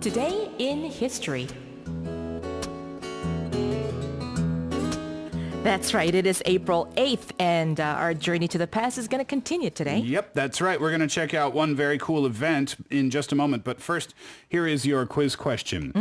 Today in history. That's right. It is April 8th, and our journey to the past is going to continue today. Yep, that's right. We're going to check out one very cool event in just a moment. But first, here is your quiz question.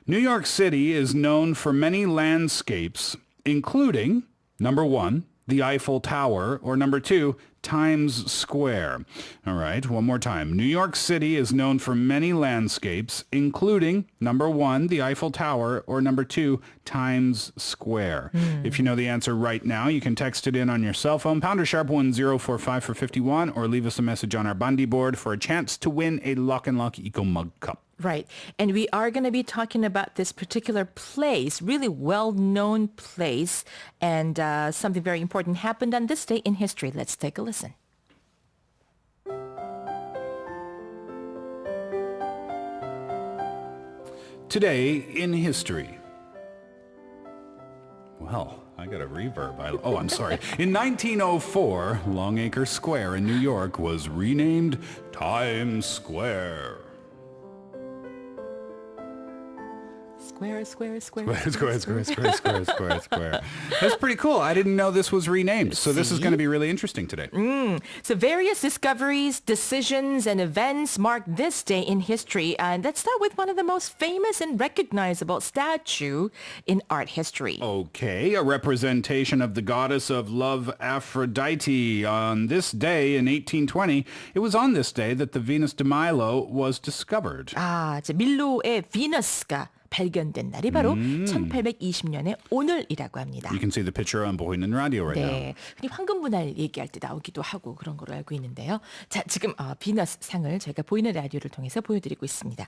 New York City is known for many landscapes, including, number one, the Eiffel Tower, or number two, Times Square. All right, one more time. New York City is known for many landscapes, including, number one, the Eiffel Tower, or number two, Times Square. If you know the answer right now, you can text it in on your cell phone, pounder sharp 1045 for 51, or leave us a message on our Bundy board for a chance to win a Lock and Lock Eco Mug Cup. Right. And we are going to be talking about this particular place, really well-known place, and something very important happened on this day in history. Let's take a listen. Today in history. Well, I got a reverb. I'm sorry. In 1904, Longacre Square in New York was renamed Times Square. Square. Square. That's pretty cool. I didn't know this was renamed. So this is going to be really interesting today. So various discoveries, decisions, and events mark this day in history. And let's start with one of the most famous and recognizable statue in art history. Okay, a representation of the goddess of love, Aphrodite. On this day in 1820, it was on this day that the Venus de Milo was discovered. 이제 밀로의 비너스가 발견된 날이 바로 1820년의 오늘이라고 합니다. You can see the picture on 보이는 radio right now. 네, 흔히 황금분할 얘기할 때 나오기도 하고 그런 거로 알고 있는데요. 자, 지금 비너스 상을 제가 보이는 라디오를 통해서 보여드리고 있습니다.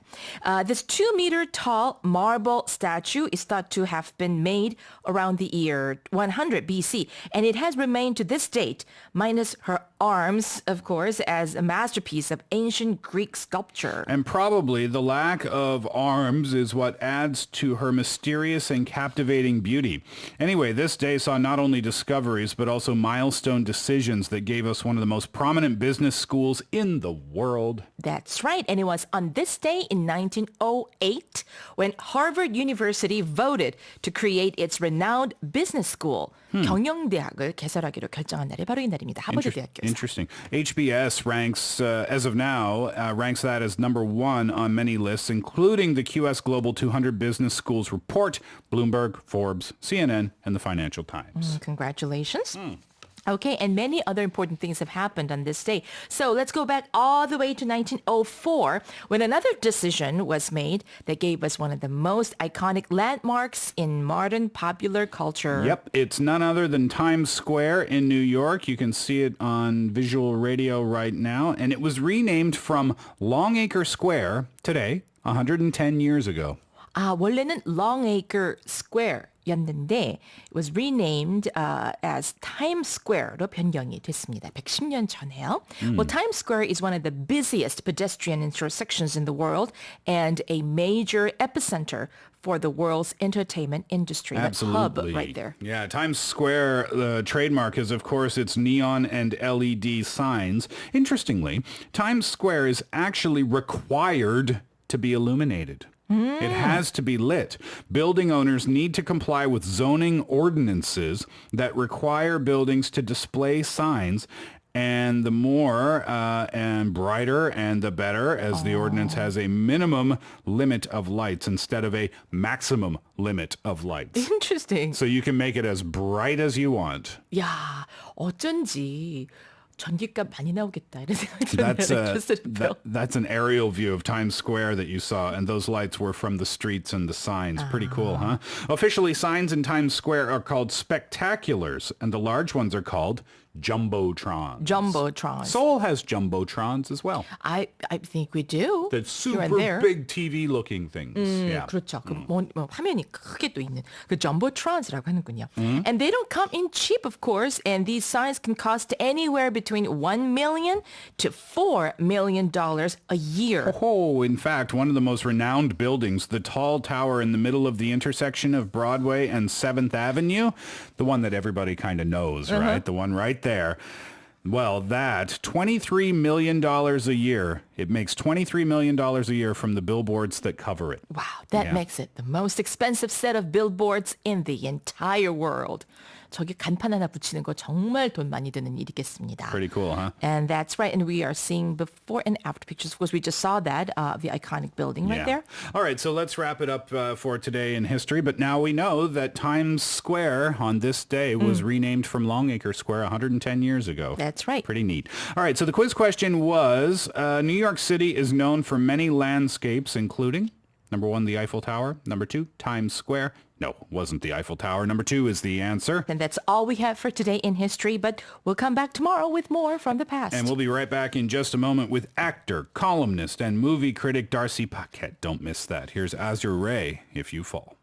This 2-meter tall marble statue is thought to have been made around the year 100 BC, and it has remained to this date, minus her arms, of course, as a masterpiece of ancient Greek sculpture. And probably the lack of arms is what adds to her mysterious and captivating beauty. Anyway, this day saw not only discoveries, but also milestone decisions that gave us one of the most prominent business schools in the world. That's right. And it was on this day in 1908 when Harvard University voted to create its renowned business school. 경영대학을 개설하기로 결정한 날이 바로 이 날입니다. 하버드 대학교에서. Interesting. HBS ranks, as of now, ranks that as number one on many lists, including the QS Global 200 Business Schools report, Bloomberg, Forbes, CNN, and the Financial Times. Congratulations. Okay, and many other important things have happened on this day. So let's go back all the way to 1904 when another decision was made that gave us one of the most iconic landmarks in modern popular culture. Yep, it's none other than Times Square in New York. You can see it on visual radio right now. And it was renamed from Longacre Square today, 110 years ago. 원래는 Longacre Square 였는데 it was renamed as Times Square로 변경이 됐습니다. 110년 전에요. Well, Times Square is one of the busiest pedestrian intersections in the world and a major epicenter for the world's entertainment industry. Absolutely. That hub right there. Yeah, Times Square, the trademark is, of course, its neon and LED signs. Interestingly, Times Square is actually required to be illuminated. It has to be lit. Building owners need to comply with zoning ordinances that require buildings to display signs, and the more and brighter and the better, as the ordinance has a minimum limit of lights instead of a maximum limit of lights. Interesting. So you can make it as bright as you want. 야, 어쩐지 전기값 많이 나오겠다 이런 생각이 들어요. That's an aerial view of Times Square that you saw, and those lights were from the streets and the signs. Pretty cool, huh? Officially, signs in Times Square are called spectaculars, and the large ones are called jumbotrons. Jumbotrons. Seoul has jumbotrons as well. I think we do. The super big TV-looking things. Yeah. 그렇죠. 그 화면이 크게 또 있는 그 jumbotrons라고 하는군요. And they don't come in cheap, of course, and these signs can cost anywhere between $1 million to $4 million a year. Oh, in fact, one of the most renowned buildings, the tall tower in the middle of the intersection of Broadway and 7th Avenue, the one that everybody kind of knows, right? The one right there. Well, that $23 million a year. It makes $23 million a year from the billboards that cover it. Wow, that Yeah. makes it the most expensive set of billboards in the entire world. 저기 간판 하나 붙이는 거 정말 돈 많이 드는 일이겠습니다. Pretty cool, huh? And that's right. And we are seeing before and after pictures. Of course, we just saw that, the iconic building right there. All right, so let's wrap it up for today in history. But now we know that Times Square on this day was renamed from Longacre Square 110 years ago. That's right. Pretty neat. All right, so the quiz question was, New York City is known for many landscapes, including, number 1, the Eiffel Tower. Number 2, Times Square. No, it wasn't the Eiffel Tower. Number 2 is the answer. And that's all we have for today in history, but we'll come back tomorrow with more from the past. And we'll be right back in just a moment with actor, columnist, and movie critic Darcy Paquette. Don't miss that. Here's Azure Ray, If You Fall.